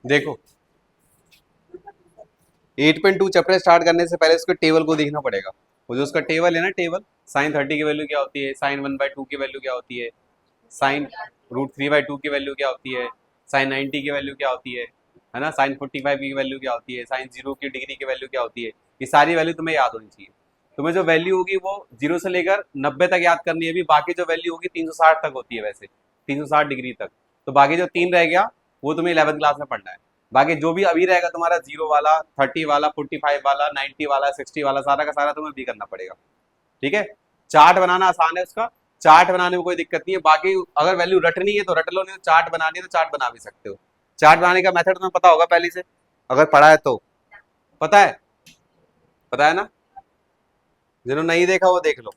देखो 8.2 chapter start करने से पहले उसके टेबल को देखना पड़ेगा। वो जो उसका टेबल है ना, टेबल साइन 30 की वैल्यू क्या होती है, साइन 1/2 की वैल्यू क्या होती है, साइन √3/2 की वैल्यू क्या होती है, साइन 90 की वैल्यू क्या होती है ना, साइन 45 की वैल्यू क्या होती है, साइन 0 की डिग्री की वैल्यू क्या होती है, ये सारी वैल्यू तुम्हें याद होनी चाहिए। तुम्हें जो वैल्यू होगी वो 0 से लेकर 90 तक याद करनी है। भी बाकी जो वैल्यू होगी 360 तक होती है वैसे, 360 डिग्री तक। तो बाकी जो 3 रह गया वो तुम्हें 11th क्लास में पढ़ना है। बाकी जो भी अभी रहेगा तुम्हारा 0 वाला, 30 वाला, 45 वाला, 90 वाला, 60 वाला, सारा का सारा तुम्हें भी करना पड़ेगा। ठीक है। चार्ट बनाना आसान है उसका, चार्ट बनाने में कोई दिक्कत नहीं है। बाकी अगर वैल्यू रटनी है तो रट लो, नहीं तो चार्ट बनानी है तो चार्ट बना भी सकते हो। चार्ट बनाने का मेथड तुम्हें पता होगा पहले से, अगर पढ़ा है तो। पता है, पता है ना? जिन्होंने नहीं देखा वो देख लो।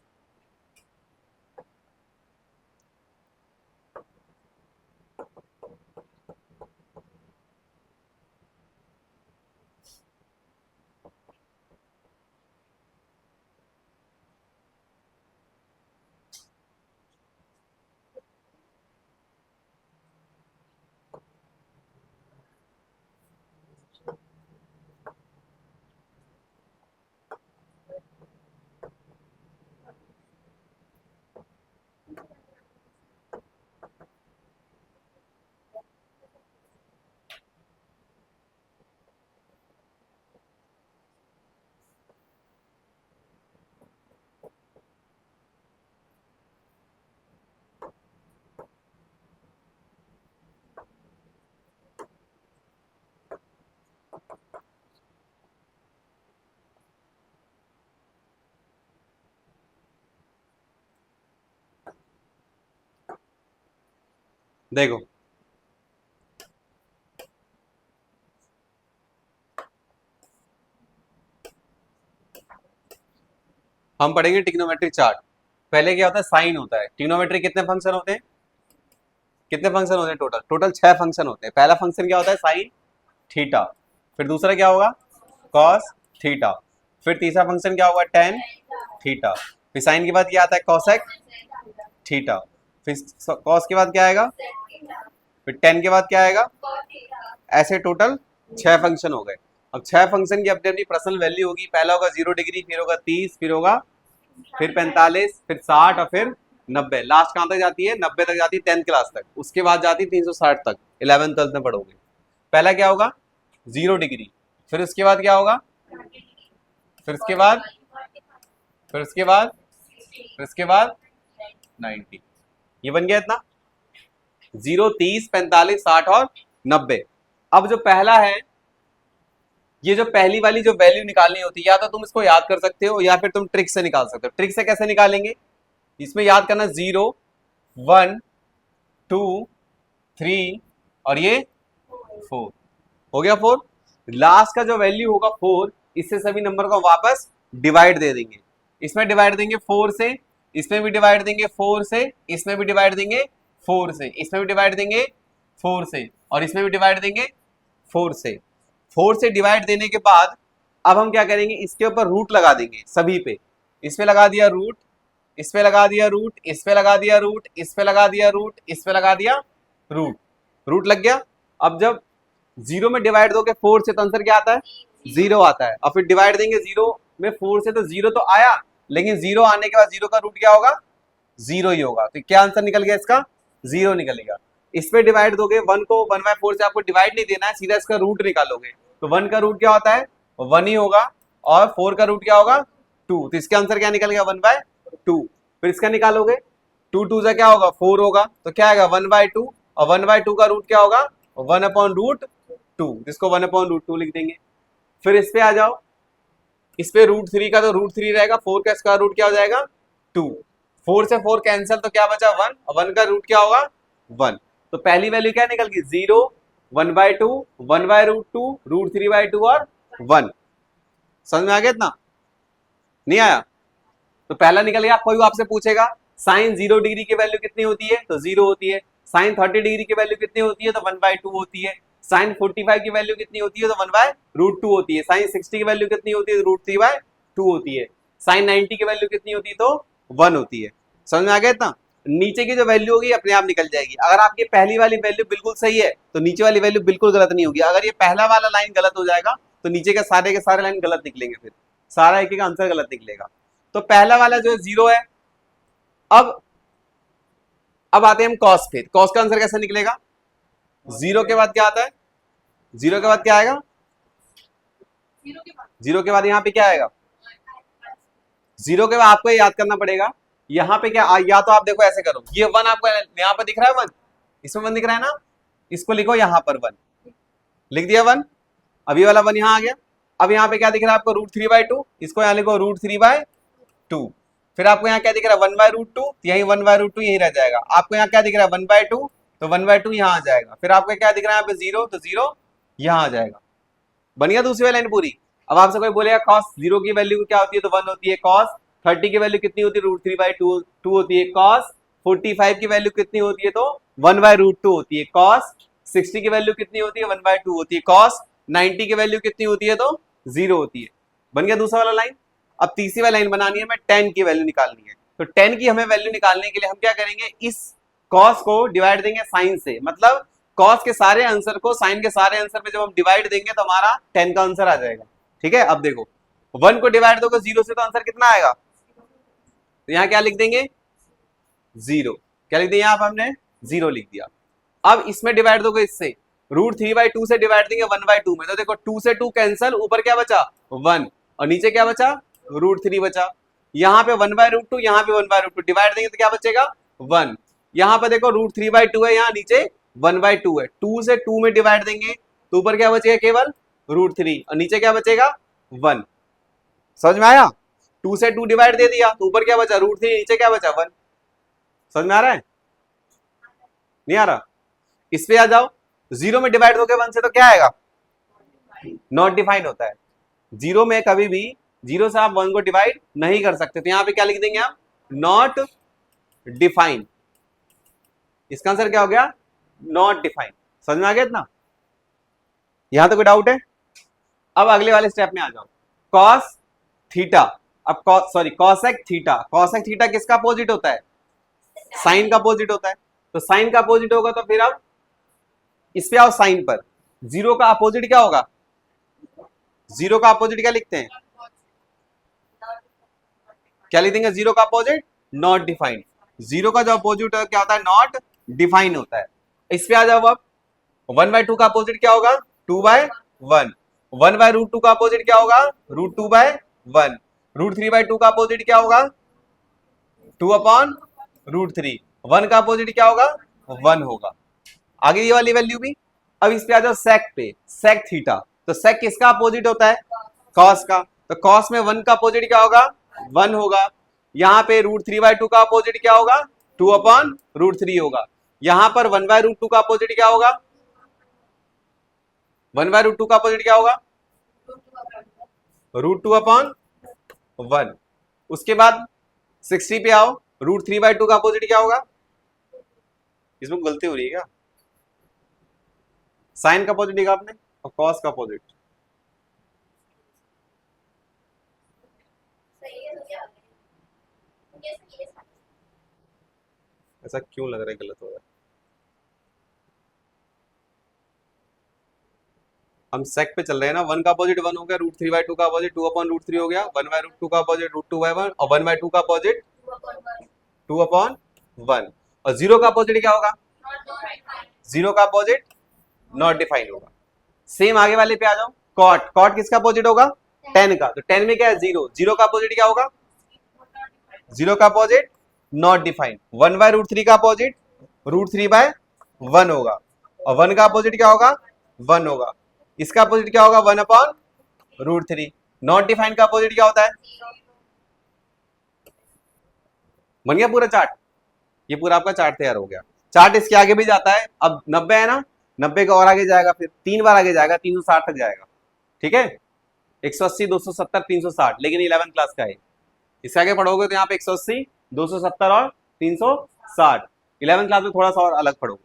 देखो हम पढ़ेंगे ट्रिग्नोमेट्रिक चार्ट। पहले क्या होता है, साइन होता है। ट्रिग्नोमेट्री कितने फंक्शन होते हैं, कितने फंक्शन होते हैं टोटल? टोटल 6 फंक्शन होते हैं। पहला फंक्शन क्या होता है, साइन थीटा। फिर दूसरा क्या होगा, कॉस थीटा। फिर तीसरा फंक्शन क्या होगा, टेन थीटा। फिर साइन के बाद क्या आता है, कॉसेक थीटा। फिर कॉस के बाद क्या आएगा, फिर टेन के बाद क्या आएगा। ऐसे टोटल 6 फंक्शन हो गए। अब 6 फंक्शन की अपनी अपनी पर्सनल वैल्यू होगी। पहला होगा 0 डिग्री, फिर होगा 30, फिर होगा, फिर 45, फिर 60 और फिर 90। लास्ट कहां तक जाती है, 90 तक जाती है 10th क्लास तक। उसके बाद जाती है 360 तक, 11th 12th में पढ़ोगे। पहला क्या होगा, 0 डिग्री। फिर उसके बाद क्या होगा, फिर उसके बाद, फिर उसके बाद, फिर उसके बाद 90। ये बन गया इतना, 0, 30, 45, 60 और 90। अब जो पहला है, ये जो पहली वाली जो वैल्यू निकालनी होती है, या तो तुम इसको याद कर सकते हो या फिर तुम ट्रिक से निकाल सकते हो। ट्रिक से कैसे निकालेंगे, इसमें याद करना 0, 1, 2, 3 और ये 4 हो गया। 4 लास्ट का जो वैल्यू होगा 4, इससे सभी नंबर को वापस डिवाइड दे देंगे। इसमें डिवाइड देंगे 4 से, इसमें भी डिवाइड देंगे 4 से, इसमें भी डिवाइड देंगे 4 से, इसमें भी डिवाइड देंगे 4 से, और इसमें भी डिवाइड देंगे 4 से। 4 से डिवाइड देने के बाद अब हम क्या करेंगे, इसके ऊपर रूट लगा देंगे सभी पे। इस पे लगा दिया रूट, इस पे लगा दिया रूट, इस पे लगा दिया रूट, इस पे लगा दिया रूट, इस पे लगा दिया रूट। रूट लग गया। अब जब 0 में डिवाइड दोगे 4 से तो आंसर क्या आता है, 0 आता है। और फिर डिवाइड देंगे 0 में 4 से तो 0 तो आया, लेकिन 0 आने के बाद 0 का रूट क्या होगा, 0 ही होगा। तो क्या आंसर निकल गया इसका, 0 निकलेगा। इस पे डिवाइड दोगे 1 को, 1/4 से आपको डिवाइड नहीं देना है, सीधा इसका रूट निकालोगे। तो 1 का रूट क्या होता है, 1 ही होगा। और 4 का रूट क्या होगा, 2। तो इसका आंसर क्या निकल गया, 1/2। फिर इसका निकालोगे, 2 2 से क्या होगा, 4 होगा। तो क्या आएगा, 1/2। और 1/2 का रूट क्या होगा, 1/√2, जिसको 1/√2 लिख देंगे। फिर इस पे आ जाओ, इस पे √3 का तो √3 रहेगा, 4 का स्क्वायर रूट क्या हो जाएगा, 2। 4 से 4 कैंसिल, तो क्या बचा, 1। और 1 का रूट क्या होगा, 1। तो पहली वैल्यू क्या निकल गई, 0, 1/2, 1/√2, √3/2 और 1। समझ में आ गया इतना, नहीं आया? तो पहला निकल गया। कोई आपसे पूछेगा साइन 0 डिग्री की वैल्यू कितनी होती है, तो 0 होती है। साइन 30 डिग्री की वैल्यू कितनी होती है, तो 1/2 होती है। साइन 45 की वैल्यू कितनी होती है, तो 1/√2 होती है। साइन 60 की वैल्यू कितनी होती है, तो √3/2 होती है। साइन 90 की वैल्यू कितनी होती है, तो 1 होती है। समझ में आ गया इतना? नीचे की जो वैल्यू होगी अपने आप निकल जाएगी। अगर आपकी पहली वाली वैल्यू बिल्कुल सही है तो नीचे वाली वैल्यू बिल्कुल गलत नहीं होगी। अगर ये पहला वाला लाइन गलत हो जाएगा तो नीचे के सारे लाइन गलत निकलेंगे, फिर सारा एक आंसर गलत निकलेगा। तो पहला वाला जो है 0 है। अब आते हैं हम कॉस पे। कॉस का आंसर कैसे निकलेगा? 0 के बाद क्या आता है? 0 के बाद क्या आएगा? 0 के बाद यहाँ पे क्या आएगा? 0 के बाद आपको याद करना पड़ेगा यहाँ पे क्या या तो आप देखो ऐसे करो, ये 1 आपको यहाँ पर दिख रहा है, 1 इसमें 1 दिख रहा है ना, इसको लिखो यहाँ पर 1 लिख दिया 1। अभी वाला 1 यहाँ आ गया। अब यहाँ पे क्या दिख रहा है आपको? √3/2, इसको यहाँ लिखो √3/2। फिर आपको यहाँ क्या दिख रहा है? 1/√2, यही 1/√2 यही रह जाएगा। आपको यहाँ क्या दिख रहा है? 1/2, तो 1/2 यहाँ आ जाएगा। फिर आपको क्या दिख रहा है यहाँ पे? 0, तो 0 यहाँ आ जाएगा। बन गया दूसरी वाली लाइन पूरी। अब आपसे कोई बोलेगा cos 0 की वैल्यू क्या होती है, तो 1 होती है। cos 30 की वैल्यू कितनी होती है? √3/2 होती है। cos 45 की वैल्यू कितनी होती है? तो 1/√2 होती है। cos 60 की वैल्यू कितनी होती है? 1/2 होती है। cos 90 की वैल्यू कितनी होती है? तो 0 होती है। बन गया दूसरा वाला लाइन। अब तीसरी वाली लाइन बनानी है, हमें tan की वैल्यू निकालनी है। तो tan की हमें वैल्यू निकालने के लिए हम क्या करेंगे? इस cos को डिवाइड देंगे sin से, मतलब cos के सारे आंसर को sin के सारे आंसर में जब हम डिवाइड देंगे तो हमारा tan का आंसर आ जाएगा। ठीक है, अब देखो 1 को डिवाइड दोगे 0 से तो आंसर कितना आएगा? तो यहाँ क्या लिख देंगे? 0। क्या लिख दिया? यहाँ पर हमने 0 लिख दिया। अब इसमें डिवाइड दोगे इससे, √3/2 से डिवाइड देंगे 1/2 में, तो देखो 2 से 2 कैंसल, ऊपर क्या बचा? 1, और नीचे क्या बचा? √3 बचा। यहाँ पे 1/√2, यहाँ पे 1/√2 डिवाइड देंगे तो क्या बचेगा? 1। यहाँ पे देखो √3/2 है, यहाँ नीचे 1/2 है। 2 से 2 में डिवाइड देंगे तो ऊपर क्या बचेगा? केवल √3, और नीचे क्या बचेगा? 1। समझ में आया? 2 से 2 डिवाइड दे दिया तो ऊपर क्या बचा? √3, नीचे क्या बचा? 1। समझ में आ रहा है? नहीं आ रहा? इस पे आ जाओ। 0 में डिवाइड दोगे 1 से तो क्या आएगा? नॉट डिफाइंड होता है। 0 में कभी भी 0 से आप 1 को डिवाइड नहीं कर सकते, तो यहां पे क्या लिख देंगे आप? Not defined. इसका आंसर क्या हो गया? Not defined. समझ में आ गया इतना? यहां तो कोई डाउट है? अब अगले वाले स्टेप में आ जाओ। कॉस थीटा, अब कॉसेक थीटा। कॉसेक थीटा किसका अपोजिट होता है? साइन का अपोजिट होता है। तो साइन का अपोजिट होगा तो फिर अब इस पे आओ साइन पर। 0 का अपोजिट क्या होगा? 0 का अपोजिट क्या लिखते हैं? क्या लिख देंगे 0 का अपोजिट? Not defined. 0 का जो अपोजिट क्या होता है? नॉट डिफाइन होता है। इस पे आ जाओ अब। 1/2 का अपोजिट क्या होगा? 2/1। 1/√2 का अपोजिट क्या होगा? √2/1। √3/2 का अपोजिट क्या होगा? 2/√3। 1 का अपोजिट क्या होगा? 1 होगा। आगे ये वाली वैल्यू भी। अब इस पे आ जाओ सेक पे, सेक थीटा। तो सेक किसका अपोजिट होता है? कॉस का। तो कॉस में 1 का अपोजिट क्या होगा? 1 होगा। यहाँ पे √3/2 का अपोजिट क्या होगा? 2/√3 होगा। यहाँ पर 1/√2 का अपोजिट क्या होगा? 1/√2 का अपोजिट क्या होगा? √2/1। उसके बाद 60 पे आओ, √3/2 का अपोजिट क्या होगा? इसमें गलती हो रही है क्या? साइन का अपोजिट लिखा आपने और कॉस का अपोजिट। ऐसा क्यों लग रहा है गलत हो रहा है? हम सेक पे चल रहे हैं ना। 1 का अपोजिट 1 हो गया, √3/2 का अपोजिट 2/√3 हो गया, 1/√2 का अपोजिट √2/1 और 1/2 का अपोजिट 2/1। और 0 का अपोजिट क्या होगा? 0 का अपोजिट नॉट डिफाइंड होगा। सेम आगे वाले पे आ जाओ। कॉट, कॉट किसका अपोजिट होगा? tan का। तो tan में क्या है? 0। 0 का अपोजिट क्या होगा? 0 का अपोजिट नॉट डिफाइंड। 1/√3 का अपोजिट √3/1 होगा, और 1 का अपोजिट क्या होगा? 1 होगा। इसका अपोजिट क्या होगा? 1/√3। नॉट डिफाइंड का अपोजिट क्या होता है? बन गया पूरा चार्ट। ये पूरा आपका चार्ट तैयार हो गया। चार्ट इसके आगे भी जाता है। अब 90 है ना, 90 का और आगे जाएगा, फिर 3 बार आगे जाएगा, 360 तक जाएगा। ठीक है, 180, 270, 360, लेकिन 11th क्लास का है। इससे आगे पढ़ोगे तो यहाँ पे 180, 270 और 360। 11th क्लास में थोड़ा सा और अलग पढ़ोगे।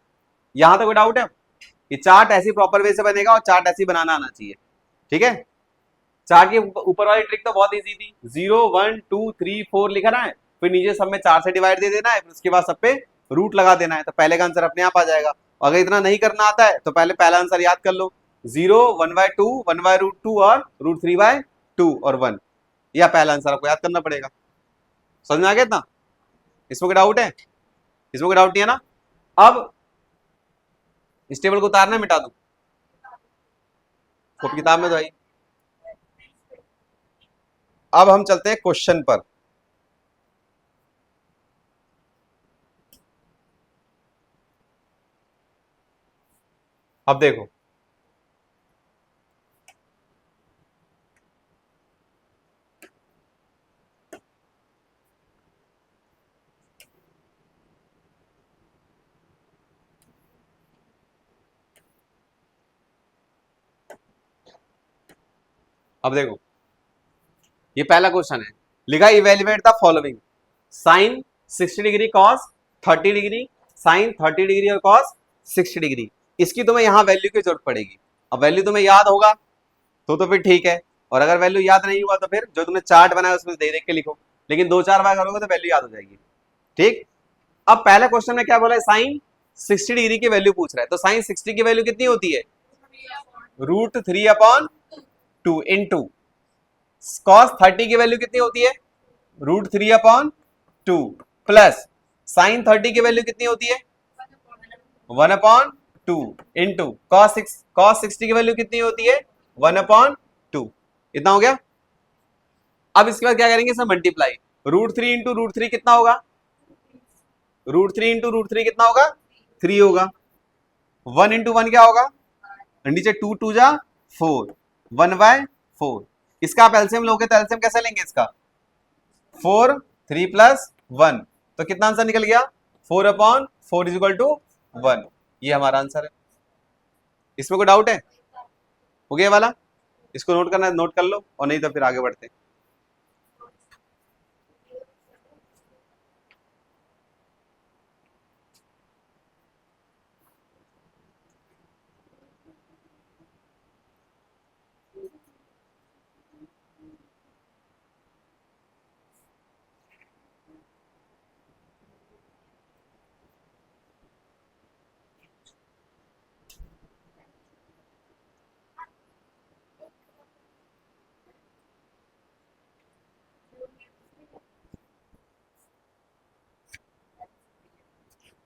यहां तक कोई डाउट है? ये चार्ट ऐसी प्रॉपर वे से बनेगा और चार्ट ऐसी बनाना आना चाहिए, ठीक है। चार्ट की ऊपर वाली ट्रिक तो बहुत इजी थी, 0 1 2 3 4 लिखना है, फिर नीचे सब में 4 से डिवाइड दे देना है, फिर उसके बाद सब पे रूट लगा देना है, तो पहले का आंसर अपने आप आ जाएगा। अगर इतना नहीं करना आता है तो पहले पहला आंसर याद कर लो, 0 1/2 1/√2 और √3/2 और 1, यह पहला आंसर आपको याद करना पड़ेगा। समझ में आ गया इतना? इसमें कोई डाउट है? इसमें कोई डाउट नहीं है ना? अब इस टेबल को उतारना मिटा दूं कॉपी किताब में तो आई। अब हम चलते हैं क्वेश्चन पर। अब देखो, अब देखो ये पहला क्वेश्चन है, लिखा evaluate the following, sine 60 degree, cos 30 degree, sine 30 degree और कॉस 60 डिग्री। इसकी तुम्हें यहां वैल्यू की जरूरत पड़ेगी। अब वैल्यू तुम्हें याद होगा तो फिर ठीक है, और अगर वैल्यू याद नहीं हुआ तो फिर जो तुमने चार्ट बनाया उसमें देख देख के लिखो, लेकिन 2-4 बार करोगे तो वैल्यू याद हो जाएगी, ठीक। अब पहला क्वेश्चन में क्या बोला है, साइन 60 डिग्री की वैल्यू पूछ रहा है, तो साइन 60 की वैल्यू कितनी होती है, √3/2 इंटू, कॉस 30 की वैल्यू कितनी होती है, √3/2 प्लस साइन 30 की वैल्यू कितनी होती है, 1/2 इंटू कॉस 60 की वैल्यू कितनी होती है, 1/2। इतना हो गया। अब इसके बाद क्या करेंगे, इसे मल्टीप्लाई, √3 इंटू √3 कितना होगा, √3 इंटू √3 कितना होगा, 3 होगा। 1 इंटू 1 क्या होगा, नीचे 2 2 जा 4, 1/4। इसका आप एलसीएम लोगे तो एलसीएम कैसे लेंगे इसका, 4 3 प्लस 1, तो कितना आंसर निकल गया, 4/4 इज इक्वल टू 1। ये हमारा आंसर है। इसमें कोई डाउट है? हो गया वाला? इसको नोट करना है नोट कर लो, और नहीं तो फिर आगे बढ़ते हैं।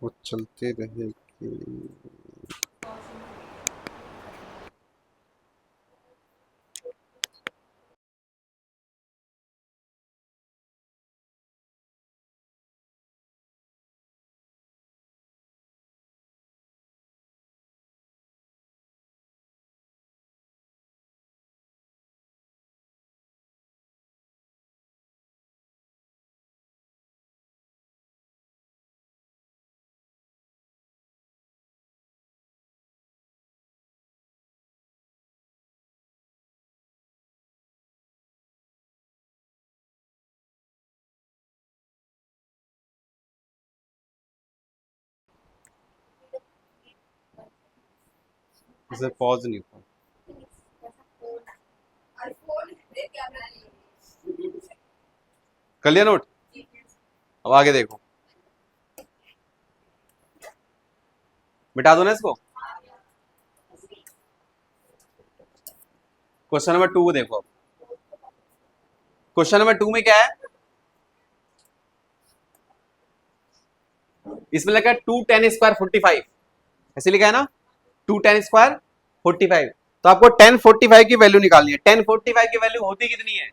वो चलते रहेगी। इसे पॉज नहीं हुआ, कर लिया नोट। अब आगे देखो, मिटा दो ना इसको। क्वेश्चन नंबर 2 देखो। क्वेश्चन नंबर 2 में क्या है, इसमें लिखा है 2 10 स्क्वायर 45, ऐसे लिखा है ना, 2 10 स्क्वायर 45। तो आपको 10 45 की वैल्यू निकालनी है। 10 45 की वैल्यू होती कितनी है,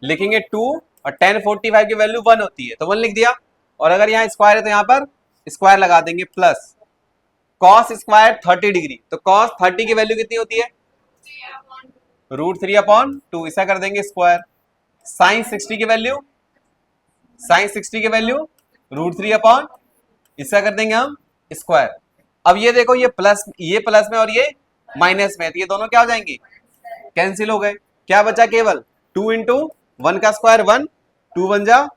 लिखेंगे 2, और 10 45 की वैल्यू 1 होती है, तो 1 लिख दिया। और अगर यहाँ स्क्वायर है तो यहाँ पर स्क्वायर लगा देंगे, प्लस कॉस स्क्वायर 30 डिग्री, तो कॉस 30 की वैल्यू कितनी होती है, √3/2, ऐसा कर देंगे स्क्वायर। साइन 60 की वैल्यू, साइन 60 की वैल्यू √3/, इसका कर देंगे हम स्क्वायर। अब ये देखो, ये प्लस में और ये माइनस में है, तो ये दोनों क्या हो जाएंगे, कैंसिल हो गए। क्या बचा, केवल 2 इंटू 1 का स्क्वायर 1, 2 वन जा,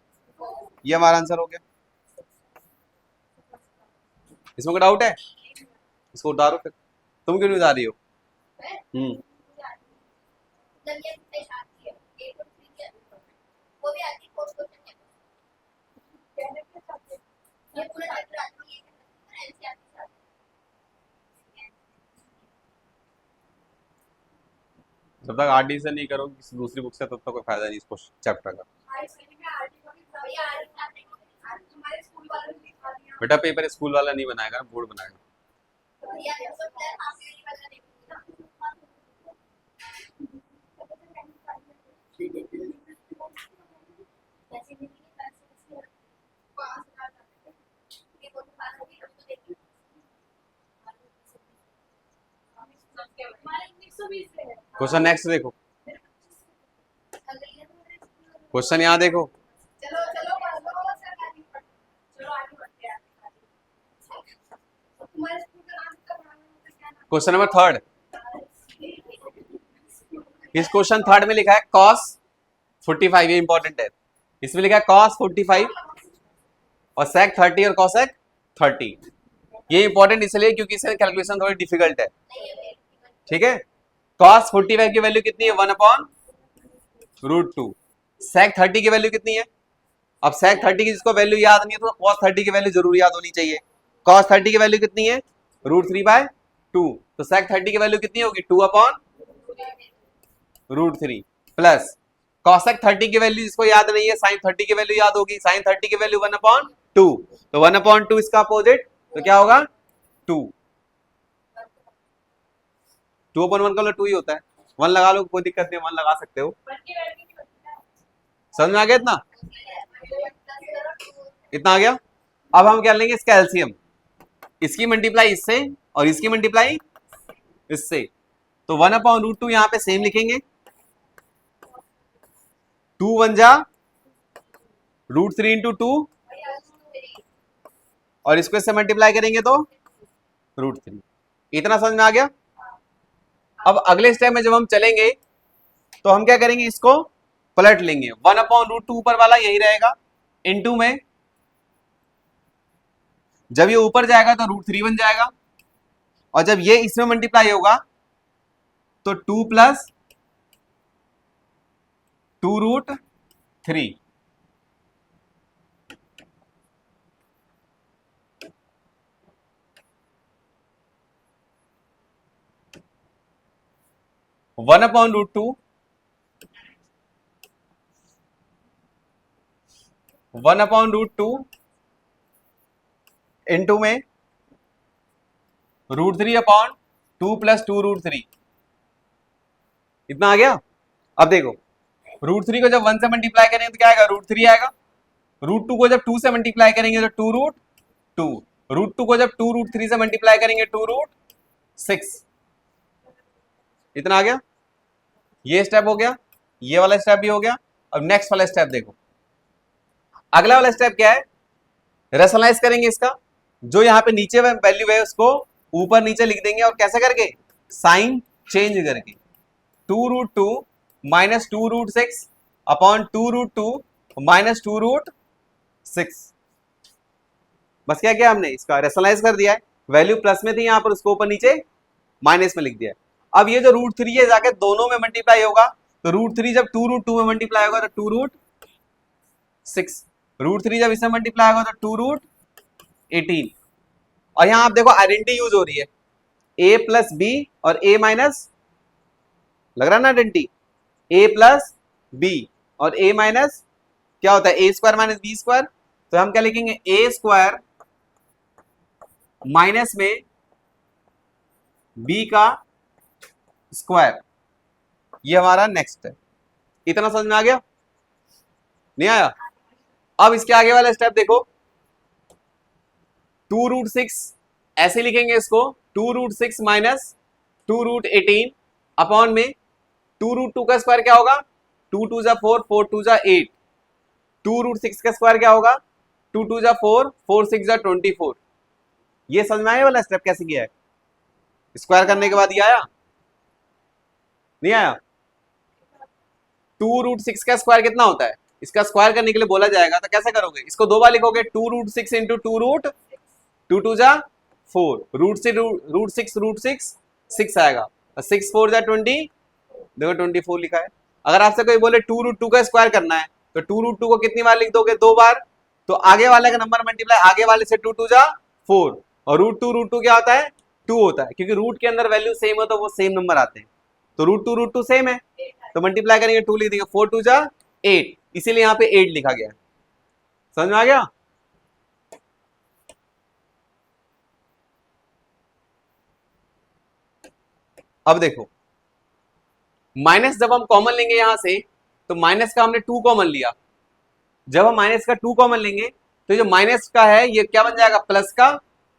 ये हमारा आंसर हो गया। इसमें कोई डाउट है? इसको उतारो फिर। तुम क्यों नहीं उतार रही हो? हम्म जब तक आरडी से नहीं करोगे किसी दूसरी बुक से, तब तक कोई फायदा नहीं इसको चैप्टर का। बेटा पेपर स्कूल वाला नहीं बनाएगा ना, बोर्ड बनाएगा। क्वेश्चन नेक्स्ट देखो, क्वेश्चन यहाँ देखो। क्वेश्चन नंबर थर्ड, इस क्वेश्चन थर्ड में लिखा है cos 45, ये इंपॉर्टेंट है। इसमें लिखा है cos 45 और sec 30 और cosec 30। ये इंपॉर्टेंट इसलिए क्योंकि इसमें कैलकुलेशन थोड़ी डिफिकल्ट है, ठीक है। cos 45 की वैल्यू कितनी है? 1/√2। sec 30 की वैल्यू कितनी है? अब sec 30 की जिसको वैल्यू याद नहीं है तो cos 30 की वैल्यू जरूर याद होनी चाहिए। cos 30 की वैल्यू कितनी है? √3/2। तो sec 30 की वैल्यू कितनी होगी? 2/√3 प्लस cosec 30 की वैल्यू जिसको याद नहीं है sin 30 की वैल्यू याद होगी। sin 30 की वैल्यू 1/2, तो 1/2 इसका अपोजिट, तो क्या होगा? 2। 2/1 का 2 ही होता है। 1 लगा लो, कोई दिक्कत नहीं, 1 लगा सकते हो। समझ में आ गया इतना? इतना आ गया। अब हम क्या लेंगे? इसका एलसीएम, इसकी मल्टीप्लाई इससे और इसकी मल्टीप्लाई इससे, तो 1/√2 यहां पे सेम लिखेंगे। 2 वन जा √3 × 2 और इसको इससे मल्टीप्लाई करेंगे तो √3। इतना समझ में आ गया। अब अगले स्टेप में जब हम चलेंगे तो हम क्या करेंगे? इसको पलट लेंगे। 1/√2 ऊपर वाला यही रहेगा, इनटू में जब ये ऊपर जाएगा तो √3 बन जाएगा, और जब ये इसमें मल्टीप्लाई होगा तो 2 + 2√3। वन अपॉन √2 इंटू में √3/2 + 2√3। इतना आ गया। अब देखो, √3 को जब 1 से मल्टीप्लाई करेंगे तो क्या आएगा? √3 आएगा। √2 को जब 2 से मल्टीप्लाई करेंगे तो 2√2। √2 को जब 2√3 से मल्टीप्लाई करेंगे 2√6। इतना आ गया। ये स्टेप हो गया, ये वाला स्टेप भी हो गया। अब नेक्स्ट वाला स्टेप देखो। अगला वाला स्टेप क्या है? रेशनलाइज करेंगे इसका। जो यहाँ पे नीचे वैल्यू है उसको ऊपर नीचे लिख देंगे, और कैसे करके? साइन चेंज करके। 2√2 - 2√6 अपॉन 2√2 - 2√6। बस क्या किया हमने? इसका रेशनलाइज कर दिया है। वैल्यू प्लस में थी यहाँ पर, उसको ऊपर नीचे माइनस में लिख दिया है। अब ये जो √3 है जाके दोनों में मल्टीप्लाई होगा, तो √3 जब 2√2 में मल्टीप्लाई होगा तो 2√6। √3 जब इसमें मल्टीप्लाई होगा तो 2√18। और यहां आप देखो आइडेंटिटी यूज हो रही है, a + b और a माइनस, लग रहा है ना आइडेंटिटी? a + b और a माइनस क्या होता है? a² - b²। तो हम क्या लिखेंगे? a² माइनस में b का स्क्वायर। ये हमारा नेक्स्ट है। इतना समझ में आ गया? नहीं आया? अब इसके आगे वाला स्टेप देखो। 2√6 ऐसे लिखेंगे इसको, 2√6 - 2√18 अपॉन में 2√2 का स्क्वायर क्या होगा? 2 × 2 = 4, 4 × 2 = 8। 2√6 का स्क्वायर क्या होगा? 2 × 2 = 4, 4 × 6 = 24। ये समझ में आया वाला स्टेप कैसे किया है? स्क्वायर करने के बाद ये आया? नहीं आया? 2√6 का स्क्वायर कितना होता है? इसका स्क्वायर करने के लिए बोला जाएगा तो कैसे करोगे, इसको दो बार लिखोगे, 2√6 इंटू 2√2 रूट से रूट सिक्स 6 आएगा, 6 4 जा 20, देखो 24 लिखा है। अगर आपसे कोई बोले 2√2 का स्क्वायर करना है तो 2√2 को कितनी बार लिख दोगे, दो बार, तो आगे वाले का नंबर मल्टीप्लाई आगे वाले से 2 2 जा 4, और √2 क्या होता है, 2 होता है, क्योंकि रूट के अंदर वैल्यू सेम हो तो वो सेम नंबर आते हैं, तो √2 सेम है तो मल्टीप्लाई करेंगे 2 लिख देंगे, 4 2 जा 8, इसीलिए यहाँ पे 8 लिखा गया है। समझ में आ गया। अब देखो माइनस जब हम कॉमन लेंगे यहां से, तो माइनस का हमने 2 कॉमन लिया, जब हम माइनस का 2 कॉमन लेंगे तो जो माइनस का है ये क्या बन जाएगा, प्लस का,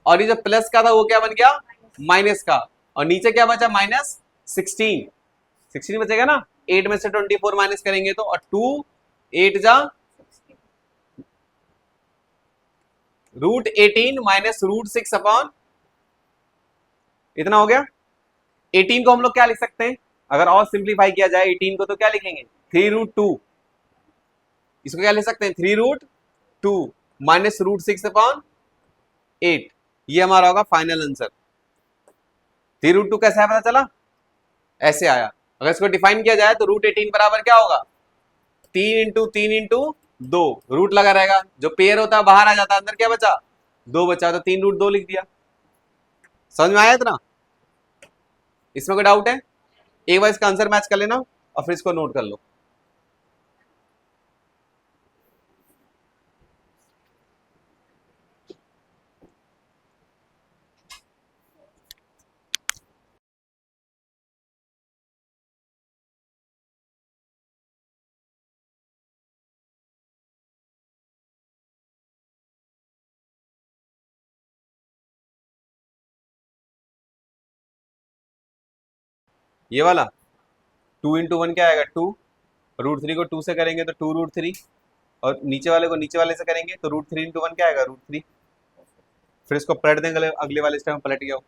और ये जो प्लस का था वो क्या बन गया, माइनस का, और नीचे क्या बचा, -16, 16 बचेगा ना, 8 में से 24 माइनस करेंगे तो, और 2 8 जा √18 माइनस √6 अपॉन, इतना हो गया। 18 को हम लोग क्या लिख सकते हैं, अगर और सिंप्लीफाई किया जाए 18 को तो क्या लिखेंगे, 3√2, इसको क्या लिख सकते हैं, 3√2 माइनस √6 अपॉन 8, ये हमारा होगा फाइनल आंसर। 3√2 कैसे है पता चला, ऐसे आया। अगर इसको डिफाइन किया जाए तो √18 बराबर क्या होगा, 3 इंटू 2, रूट लगा रहेगा, जो पेयर होता है बाहर आ जाता है, अंदर क्या बचा, 2 बचा, तो 3√2 लिख दिया। समझ में आया इतना, इसमें कोई डाउट है, एक बार इसका आंसर मैच कर लेना और फिर इसको नोट कर लो। ये वाला 2 इंटू 1 क्या आएगा, 2, √3 को 2 से करेंगे तो 2√3, और नीचे वाले को नीचे वाले से करेंगे तो √3 इंटू 1 क्या आएगा, √3, फिर इसको पलट देंगे, अगले वाले स्टेप में पलट गया।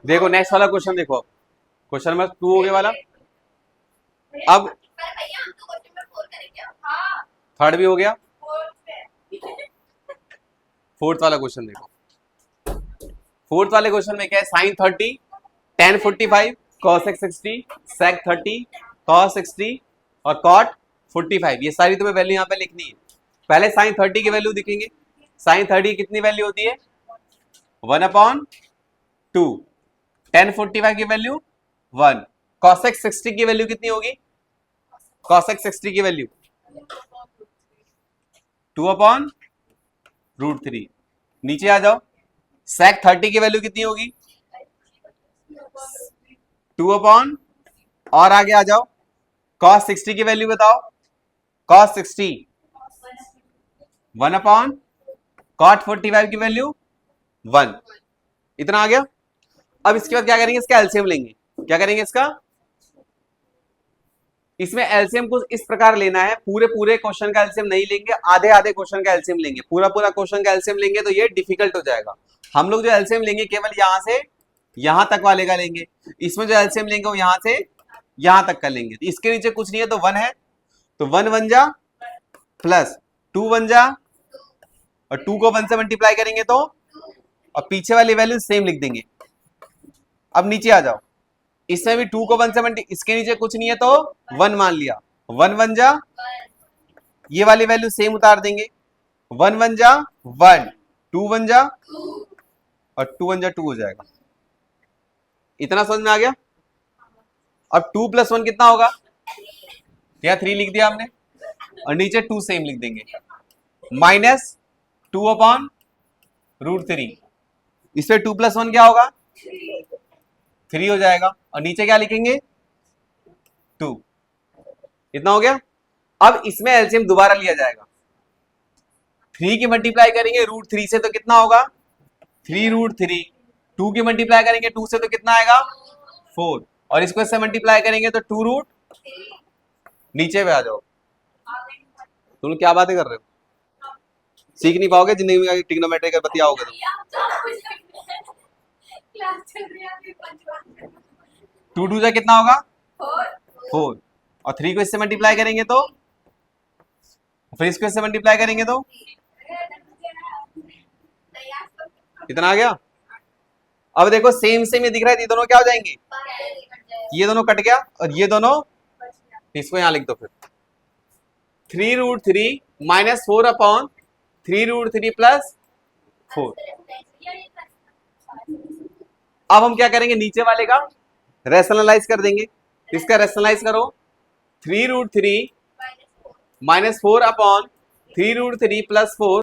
देखो नेक्स्ट वाला क्वेश्चन देखो, क्वेश्चन नंबर 2 हो गया वाला। अब थर्ड भी हो गया, फोर्थ वाला क्वेश्चन देखो। फोर्थ वाले क्वेश्चन में क्या है, sign 30, tan 45, cos x 60, sec 30, cos 60 और cot 45, ये सारी तुम्हें वैल्यू यहाँ पे लिखनी है। पहले साइन 30 की वैल्यू दिखेंगे। साइन 30 कितनी वैल्यू होती है, 1/2, tan 45 की वैल्यू 1, cos x 60 की वैल्यू कितनी होगी, cos x 60 की वैल्यू 2/√3। नीचे आ जाओ, sec 30 की वैल्यू कितनी होगी, 2 और आगे आ जाओ, cos 60 की वैल्यू बताओ, cos 60 1/cot 45 की वैल्यू 1। इतना आ गया। अब इसके बाद क्या करेंगे, इसका एलसीएम लेंगे। क्या करेंगे इसका, इसमें एलसीएम कुछ इस प्रकार लेना है, पूरे पूरे क्वेश्चन का एलसीएम नहीं लेंगे, आधे आधे क्वेश्चन का एलसीएम लेंगे। पूरा पूरा क्वेश्चन का एलसीएम लेंगे तो ये डिफिकल्ट हो जाएगा। हम लोग जो एलसीएम लेंगे केवल यहां से यहां तक वाले का लेंगे। इसमें जो एलसीएम लेंगे वो यहां से यहां तक का लेंगे। तो इसके नीचे कुछ नहीं है तो 1 है, तो 1 1 जा प्लस 2 1 जा, और 2 को 1 से मल्टीप्लाई करेंगे तो, और पीछे वाली वैल्यू सेम लिख देंगे। अब नीचे आ जाओ, इसमें भी 2 को 1 से मल्टी, इसके नीचे कुछ नहीं है तो 1 मान लिया, 1 1 जा, ये वाली वैल्यू सेम उतार देंगे, 1 1 जा 1, 2 1 जा, और 2 1 जा 2 हो जाएगा। इतना समझ में आ गया। अब 2 + 1 कितना होगा, या 3 लिख दिया हमने, और नीचे 2 सेम लिख देंगे, -2/√3। इससे 2 + 1 क्या होगा, 3 हो जाएगा, और नीचे क्या लिखेंगे, 2। इतना हो गया। अब इसमें एलसीएम दोबारा लिया जाएगा, 3 की मल्टीप्लाई करेंगे √3 से तो कितना होगा, 3√3, 2 की मल्टीप्लाई करेंगे 2 से तो कितना आएगा, 4, और इसको इससे मल्टीप्लाई करेंगे तो 2√। नीचे पे आ जाओ, तुम लोग क्या बातें कर रहे हो, सीख नहीं पाओगे जिंदगी में, ट्रिग्नोमेट्री का बतियाओगे तुम। 2 2 जा कितना होगा, 4, और 3 को इससे मल्टीप्लाई करेंगे तो, फिर इसको इससे मल्टीप्लाई करेंगे तो, इतना आ गया। अब देखो सेम सेम ये दिख रहा है, ये दोनों क्या हो जाएंगे, ये दोनों कट गया, और ये दोनों, इसको यहां लिख दो फिर, 3√3 -4/3√3 + 4। अब हम क्या करेंगे, नीचे वाले का रैशनलाइज कर देंगे। इसका रैशनलाइज करो, 3√3 -4/3√3 + 4